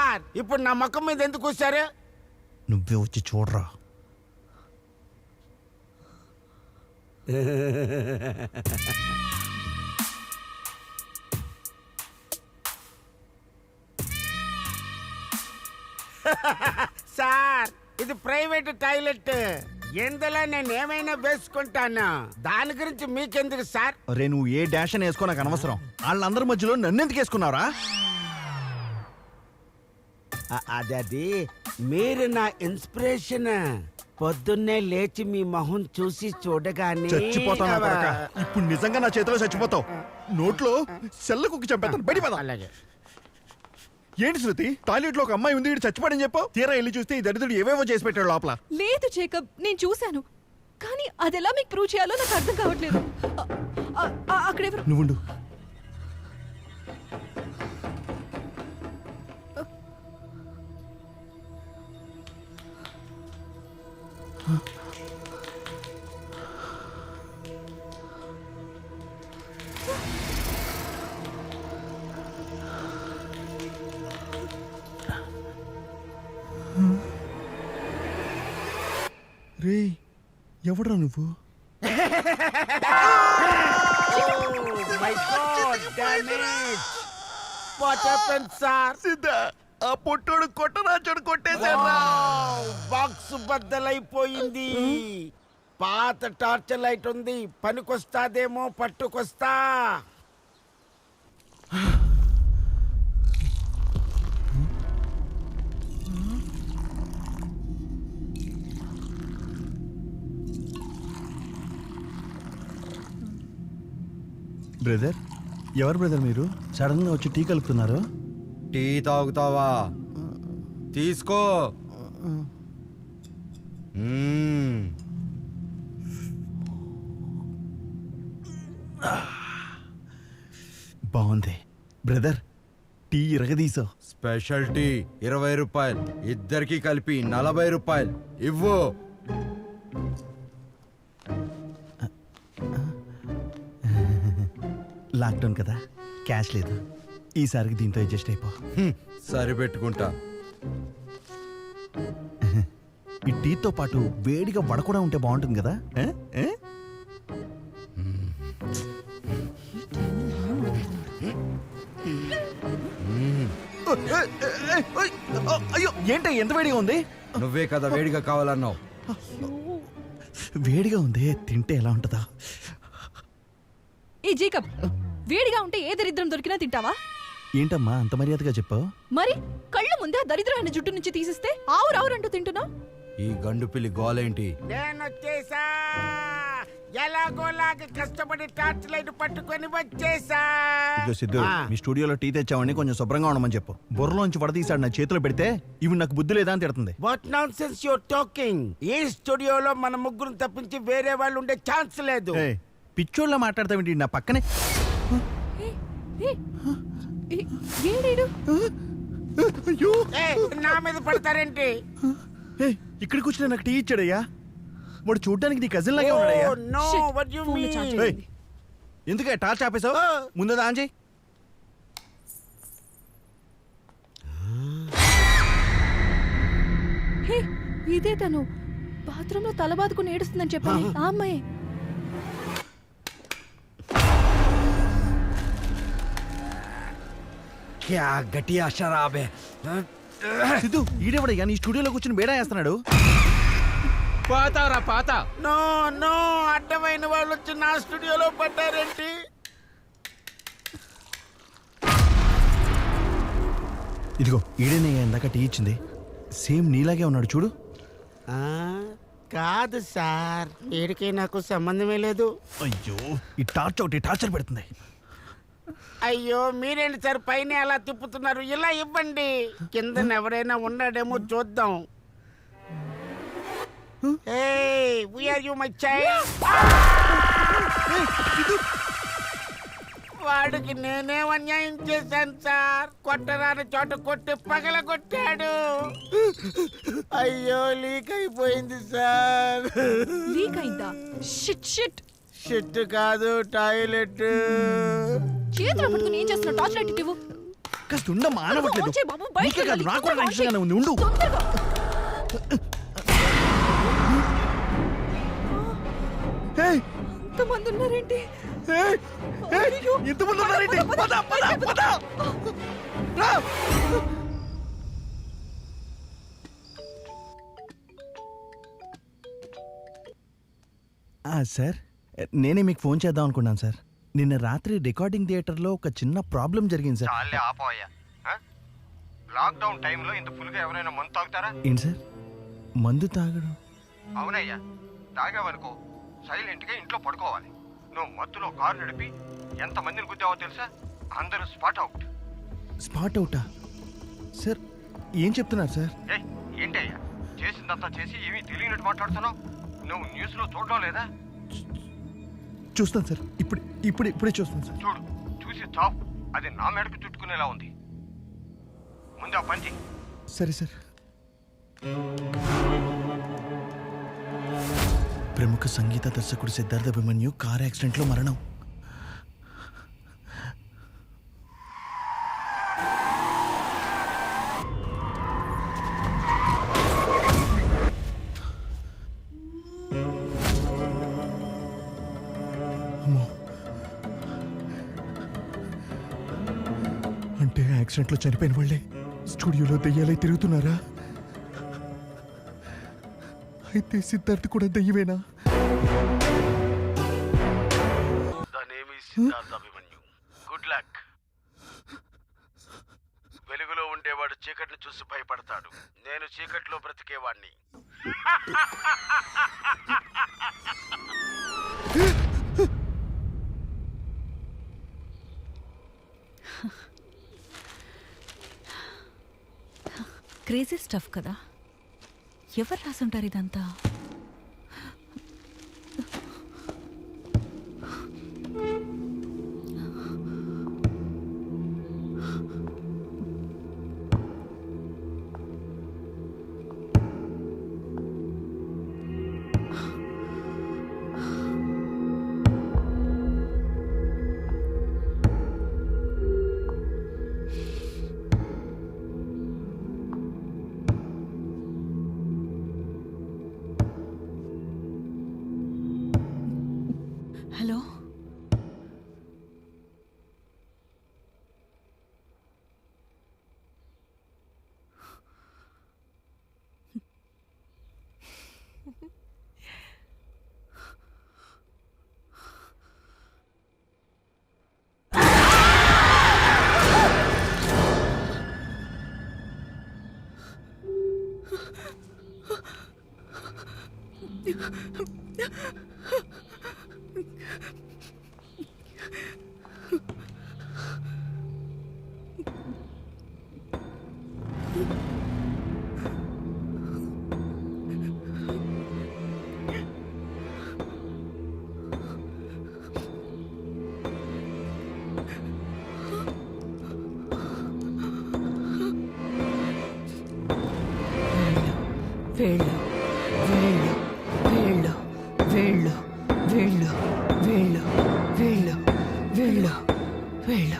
Sir ఇప్పుడు నా ముఖం మీద ఎందుకు కూర్చారు? నువ్వే వచ్చి చూడరా. సార్ ఇది ప్రైవేట్ టాయిలెట్, ఎందులో నేను ఏమైనా వేసుకుంటాను, దాని గురించి మీకెందుకు సార్? అరే నువ్వు ఏ డాష్ అని వేసుకో నాకు అనవసరం. వాళ్ళందరి మధ్యలో నన్ను ఎందుకు వేసుకున్నావురా? అది మీరు నా ఇన్స్పిరేషన్. పొద్దున్నే లేచి మీ మొహం చూసి చూడగానే చచ్చిపోతాను నా కొడకా. ఇప్పుడు నిజంగా నా చేతిలో చచ్చిపోతావు. నోట్లో సెల్ల కుక్కి చంపేస్తాను. బయట పద. అలాగే. ఏంటి శృతి, టాయిలెట్ లో ఒక అమ్మాయి ఉంది, చచ్చిపోడని చెప్పు. తీరా వెళ్ళి చూస్తే ఈ దరిద్రుడు ఏవేవో చేసి పెట్టాడు లోపల. లేదు జేకబ్, నేను చూశాను, కానీ అదెలా మీకు ప్రూవ్ చేయాలో నాకు అర్థం కావట్లేదు. అక్కడెవరు? నువ్వుండు. రే ఎవడ్రా నువ్వు? ఆ పొట్టోడు కొట్టరాచోడు కొట్టేశాడు. బాక్స్ బద్దలైపోయింది. పాత టార్చర్ లైట్ ఉంది, పనికొస్తాదేమో, పట్టుకొస్తా. బ్రదర్, ఎవరు బ్రదర్ మీరు? సడన్ గా వచ్చి టీ కలుపుతున్నారు. టీ తాగుతావా? తీసుకో. బాగుంది బ్రదర్, టీ ఇరగదీసావు. స్పెషల్ టీ 20 రూపాయలు, ఇద్దరికి కలిపి 40 రూపాయలు ఇవ్వు. లాక్డౌన్ కదా, క్యాష్ లేదు. ఈసారికి దీంతో అడ్జస్ట్ అయిపో. సరిపెట్టుకుంటా. ఈ టీతో పాటు వేడిగా వడ కూడా ఉంటే బాగుంటుంది కదా. అయ్యో ఏంటి ఎంత వేడిగా ఉంది? నువ్వే కదా వేడిగా కావాలన్నావు. వేడిగా ఉంది, తింటే ఎలా ఉంటుందా? ఏ జేకబ్, వేడిగా ఉంటే ఏ దరిద్రం దొరికినా తింటావా? ఏంటమ్మా అంత మర్యాదగా చెప్పావు? మరి కళ్ళ ముందే ఆ దరిద్రమైన జుట్టు నుంచి తీసిస్తే ఆవురావురంటూ తింటున్నా. ఈ గండు పిల్లి గోలేంటి? నేను వచ్చేసా, ఎలాగోలాగా కష్టపడి టార్చ్ లైట్ పట్టుకొని వచ్చేసా. సిద్ధు, మీ స్టూడియోలో టీ తెచ్చావని కొంచెం శుభ్రంగా ఉండమని చెప్పు. బుర్రలోంచి వడదీశాడు నా చేతిలో పెడితే ఇవి నాకు బుద్ధి లేదా అని తిడుతుంది. What nonsense you talking? ఈ స్టూడియోలో మన ముగ్గురు తప్పించి వేరే వాళ్ళు ఉండే ఛాన్స్ లేదు. పిచ్చోళ్ళ మాట్లాడతావేంటి నా పక్కనే? నా మీద పడతారేంటి? ఇక్కడికి వచ్చిన నాకు టీ ఇచ్చాడయ్యా. వాడు చూడ్డానికి నీ కజిన్ లాగే ఉన్నాడయ్యా. ఎందుకే టార్చ్ ఆపేసావు? ముందు దాంచి. ఇదే తను బాత్రూంలో తల బాదుకుని ఏడుస్తుందని చెప్పాను. ఆ అమ్మాయి. గట్టిగా షరాబే. సిద్ధు, ఈడేవాడయ్యా నీ స్టూడియోలో కూర్చుని బేడా వేస్తున్నాడు. పాతారా పాత. నో నో, అడ్డమైన వాళ్ళు వచ్చి నా స్టూడియోలో పడ్డారేంటి? ఇదిగో ఈడేనయ్యా ఇందాక టీ ఇచ్చింది. సేమ్ నీలాగే ఉన్నాడు చూడు. కాదు సార్, వీడికి నాకు సంబంధమే లేదు. అయ్యో ఈ టార్చ్ ఒకటి టార్చర్ పెడుతుంది. అయ్యో మీరేంటి సార్ పైన అలా తిప్పుతున్నారు? ఇలా ఇవ్వండి, కింద ఎవరైనా ఉన్నాడేమో చూద్దాం. వాడికి నేనేం అన్యాయం చేశాను సార్? కొట్టరాని చోట కొట్టి పగల కొట్టాడు. అయ్యో లీక్ అయిపోయింది సార్. లీక్ అయిందా? Shit shit. షిట్ కాదు, టాయిలెట్. చేతులు పట్టుకుని ఏం చేస్తున్నావు? టార్చ్ లైట్ ఇవ్వు. కాస్త ఉండ మానవట్లేదు వచ్చే బాబు, బయటికి నీకే కాదు వెళ్ళాలి. నాకు కూడా తొందరగా టెన్షన్గానే ఉంది ఉండు తొందరగా. ఏయ్, ఇంతమంది ఉన్నారేంటి? ఏయ్, ఏయ్, అయ్యో. ఇంతమంది ఉన్నారేంటి? పద, పద, పద, పద, పద. రా. సార్ నేనే మీకు ఫోన్ చేద్దాం అనుకున్నాను సార్. నిన్న రాత్రి రికార్డింగ్ థియేటర్లో ఒక చిన్న ప్రాబ్లం జరిగింది సార్. చాలే ఆపోయా. లాక్డౌన్ టైంలో ఇంత ఫుల్గా ఎవరైనా మందు తాగుతారా? ఏంటి సార్ మందు తాగడం? అవునయ్యా, తాగావనుకో సైలెంట్గా ఇంట్లో పడుకోవాలి. నువ్వు మత్తులో కారు నడిపి ఎంతమందిని గుద్దావో తెలుసా? అందరూ స్పాట్ అవుట్. స్పాట్ అవుటా? సార్ ఏం చెప్తున్నారు సార్? ఏయ్ ఏంటయ్యా, చేసిందంతా చేసి ఏమీ తెలియనట్టు మాట్లాడుతున్నావు? నువ్వు న్యూస్లో చూడడం లేదా? చూస్తాను సార్, ఇప్పుడే చూస్తాను సార్. చూడు, చూసి చావు. అది నా మెడకు చుట్టుకునేలా ఉంది. ముందు ఆ పని చెయ్యి. సరే సార్. ప్రముఖ సంగీత దర్శకుడు సిద్ధార్థ అభిమన్యు కార్ యాక్సిడెంట్లో మరణం. అమ్మో. అంటే యాక్సిడెంట్లో చనిపోయిన వాళ్ళే స్టూడియోలో దెయ్యాలై తిరుగుతున్నారా? అయితే సిద్ధార్థ్ కూడా దెయ్యమేనా? Siddhartha Abhimanyu, good luck. వెలుగులో ఉండేవాడు చీకటిని చూసి భయపడతాడు. నేను చీకట్లో బ్రతికేవాణ్ణి. క్రేజీ స్టఫ్ కదా. ఎవరు రాసుంటారు ఇదంతా? హలో, వేళ్ళు వేళ్ళు వేళ్ళు వేళ్ళు వేళ్ళు వేళ్ళు వేళ్ళు వేళ్ళు వేళ్ళు